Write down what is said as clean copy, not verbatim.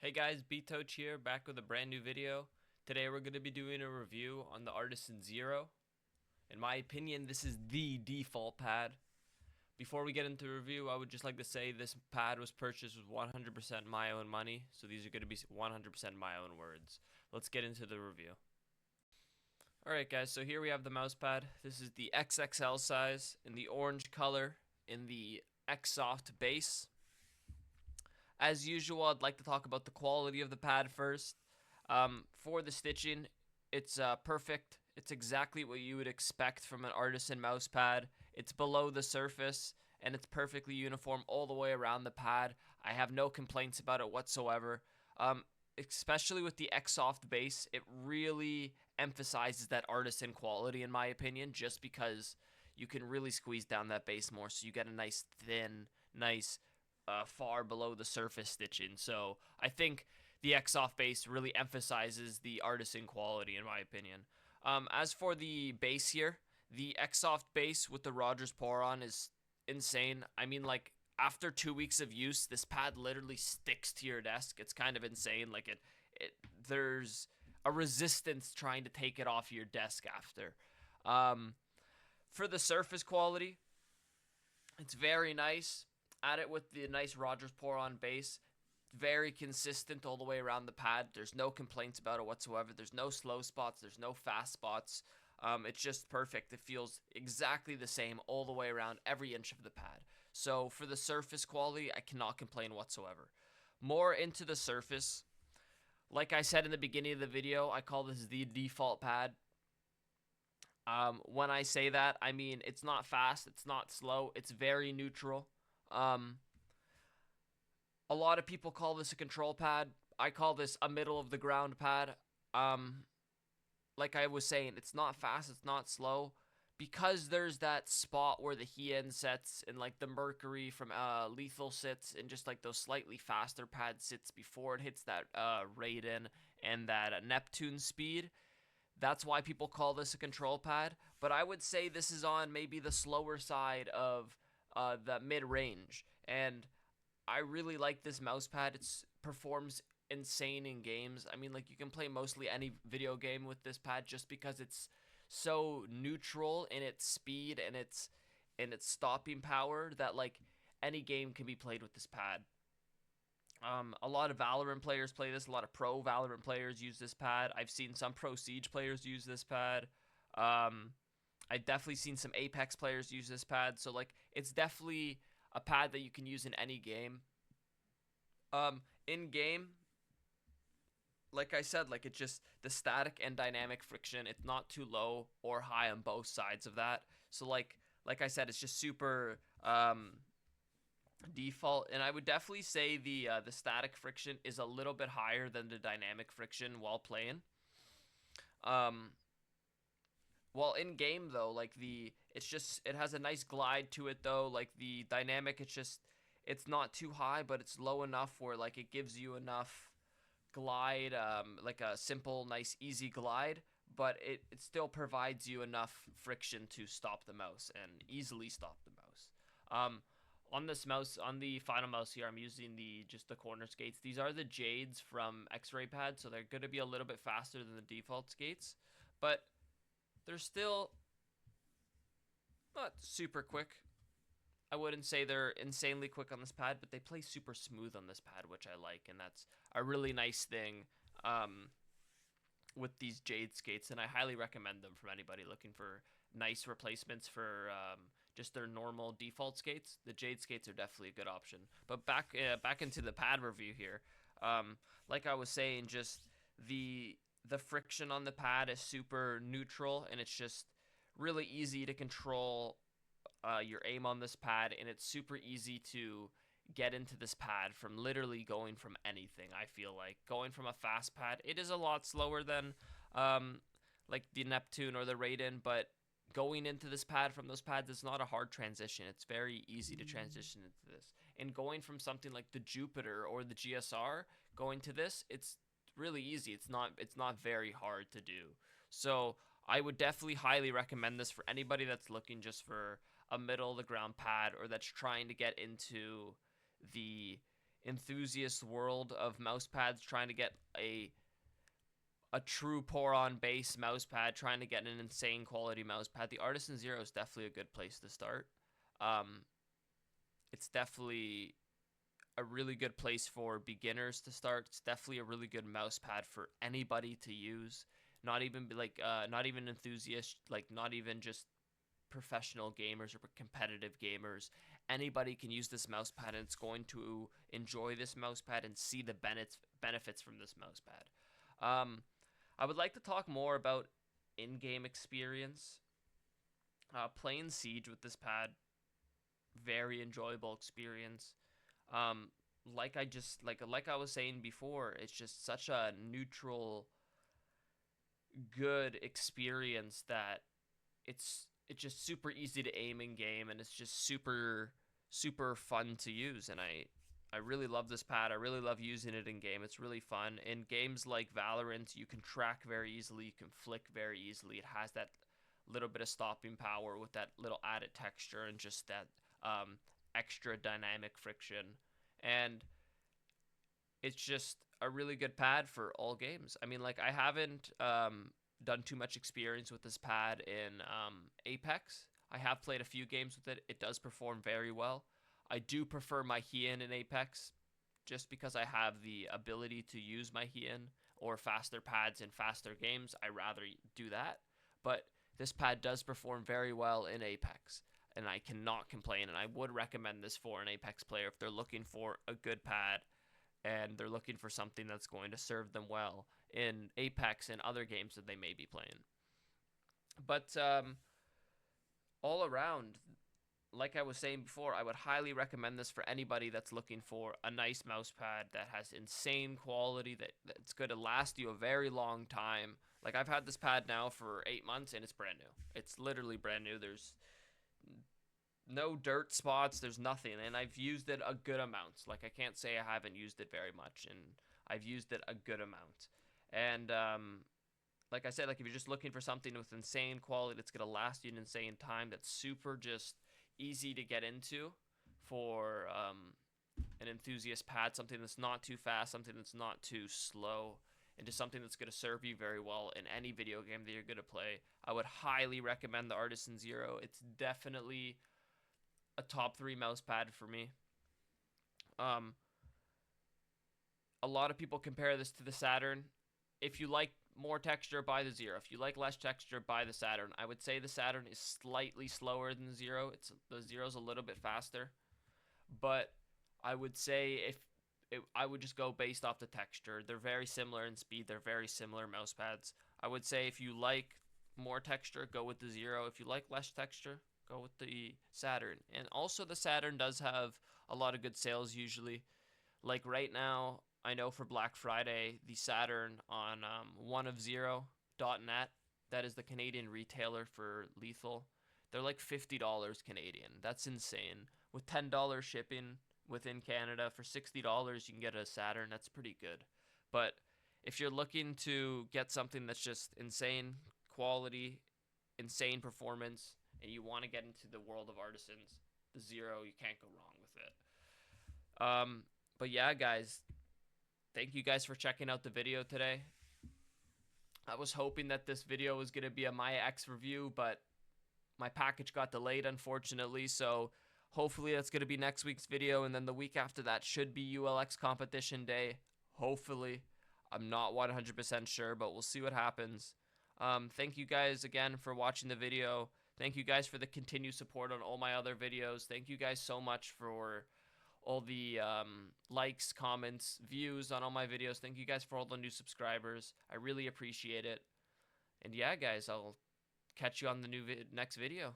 Hey guys, Btoach here, back with a brand new video. Today we're going to be doing a review on the Artisan Zero. In my opinion, this is the default pad. Before we get into the review, I would just like to say this pad was purchased with 100% my own money, so these are going to be 100% my own words. Let's get into the review. Alright guys, so here we have the Mousepad. This is the XXL size in the orange color in the X-Soft base. As usual, I'd like to talk about the quality of the pad first. For the stitching, it's perfect. It's exactly what you would expect from an Artisan mouse pad. It's below the surface, and it's perfectly uniform all the way around the pad. I have no complaints about it whatsoever. Especially with the X-Soft base, it really emphasizes that Artisan quality, in my opinion, just because you can really squeeze down that base more, so you get a nice thin, nice far below the surface stitching. So I think the X-Soft base really emphasizes the Artisan quality, in my opinion. As for the base here, the X-Soft base with the Rogers pour-on is insane. I mean, like, after 2 weeks of use, this pad literally sticks to your desk. It's kind of insane. Like, there's a resistance trying to take it off your desk after. For the surface quality, it's very nice. At it with the nice Rogers pour-on base. Very consistent all the way around the pad. There's no complaints about it whatsoever. There's no slow spots. There's no fast spots. It's just perfect. It feels exactly the same all the way around every inch of the pad. So for the surface quality, I cannot complain whatsoever. More into the surface. Like I said in the beginning of the video, I call this the default pad. When I say that, I mean it's not fast, it's not slow, it's very neutral. Um, a lot of people call this a control pad. I call this a middle of the ground pad. Um, like I was saying, it's not fast, it's not slow. Because there's that spot where the Hien sets and like the Mercury from Lethal sits and just like those slightly faster pad sits before it hits that Raiden and that Neptune speed. That's why people call this a control pad. But I would say this is on maybe the slower side of the mid range. And I really like this mouse pad. It performs insane in games. I mean, like, you can play mostly any video game with this pad just because it's so neutral in its speed and its stopping power that like any game can be played with this pad. A lot of Valorant players play this. A lot of pro Valorant players use this pad. I've seen some pro Siege players use this pad. Um, I've definitely seen some Apex players use this pad. So like, it's definitely a pad that you can use in any game. In game, like I said, like, it's just the static and dynamic friction. It's not too low or high on both sides of that. So like I said, it's just super default, and I would definitely say the static friction is a little bit higher than the dynamic friction while playing. Um, while in game though, like it has a nice glide to it though. Like the dynamic, it's not too high, but it's low enough where like it gives you enough glide, like a simple, nice, easy glide. But it still provides you enough friction to stop the mouse and easily stop the mouse. On this mouse, on the final mouse here, I'm using just the corner skates. These are the Jades from X-Ray Pad, so they're going to be a little bit faster than the default skates, but they're still not super quick. I wouldn't say they're insanely quick on this pad, but they play super smooth on this pad, which I like, and that's a really nice thing with these Jade skates, and I highly recommend them for anybody looking for nice replacements for just their normal default skates. The Jade skates are definitely a good option. But back into the pad review here. Like I was saying, just the friction on the pad is super neutral, and it's just really easy to control your aim on this pad, and it's super easy to get into this pad from literally going from anything. I feel like going from a fast pad, it is a lot slower than like the Neptune or the Raiden, but going into this pad from those pads is not a hard transition. It's very easy to transition into this. And going from something like the Jupiter or the GSR going to this, it's really easy. It's not very hard to do. So I would definitely highly recommend this for anybody that's looking just for a middle of the ground pad, or that's trying to get the enthusiast world of mouse pads, trying to get a true pour on base mouse pad, trying to get an insane quality mouse pad, the Artisan Zero is definitely a good place to start. Um, it's definitely a really good place for beginners to start. It's definitely a really good mouse pad for anybody to use. Not even not even enthusiasts, like not even just professional gamers or competitive gamers. Anybody can use this mouse pad, and it's going to enjoy this mouse pad and see the benefits from this mouse pad. I would like to talk more about in-game experience. Playing Siege with this pad, very enjoyable experience. Um, like I was saying before, it's just such a neutral, good experience that it's just super easy to aim in game, and it's just super fun to use. And I really love this pad. I really love using it in game. It's really fun. In games like Valorant, you can track very easily, you can flick very easily. It has that little bit of stopping power with that little added texture and just that extra dynamic friction. And it's just a really good pad for all games. I mean, like, I haven't done too much experience with this pad in Apex. I have played a few games with it. It does perform very well. I do prefer my Hien in Apex just because I have the ability to use my Hien or faster pads in faster games. I rather do that. But this pad does perform very well in Apex, and I cannot complain. And I would recommend this for an Apex player if they're looking for a good pad and they're looking for something that's going to serve them well in Apex and other games that they may be playing. But all around, like I was saying before, I would highly recommend this for anybody that's looking for a nice mouse pad that has insane quality, that's going to last you a very long time. Like, I've had this pad now for 8 months, and it's brand new. It's literally brand new. There's no dirt spots. There's nothing, and I've used it a good amount. Like, I can't say I haven't used it very much, and I've used it a good amount. And like I said, like, if you're just looking for something with insane quality that's going to last you an insane time, that's super just easy to get into for an enthusiast pad, something that's not too fast, something that's not too slow, and just something that's going to serve you very well in any video game that you're going to play, I would highly recommend the Artisan Zero. It's definitely a top 3 mouse pad for me. A lot of people compare this to the Saturn. If you like more texture, buy the Zero. If you like less texture, buy the Saturn. I would say the Saturn is slightly slower than the Zero. The Zero's a little bit faster, but I would say I would just go based off the texture. They're very similar in speed. They're very similar mouse pads. I would say if you like more texture, go with the Zero. If you like less texture, go with the Saturn. And also, the Saturn does have a lot of good sales usually. Like right now, I know for Black Friday, the Saturn on oneofzero.net, that is the Canadian retailer for Lethal, they're like $50 Canadian. That's insane. With $10 shipping within Canada, for $60 you can get a Saturn. That's pretty good. But if you're looking to get something that's just insane quality, insane performance, and you want to get into the world of Artisans, the Zero, you can't go wrong with it. But yeah, guys, thank you guys for checking out the video today. I was hoping that this video was going to be a Maya X review, but my package got delayed, unfortunately, so hopefully that's going to be next week's video, and then the week after that should be ULX competition day, hopefully. I'm not 100% sure, but we'll see what happens. Thank you guys again for watching the video. Thank you guys for the continued support on all my other videos. Thank you guys so much for all the likes, comments, views on all my videos. Thank you guys for all the new subscribers. I really appreciate it. And yeah, guys, I'll catch you on the next video.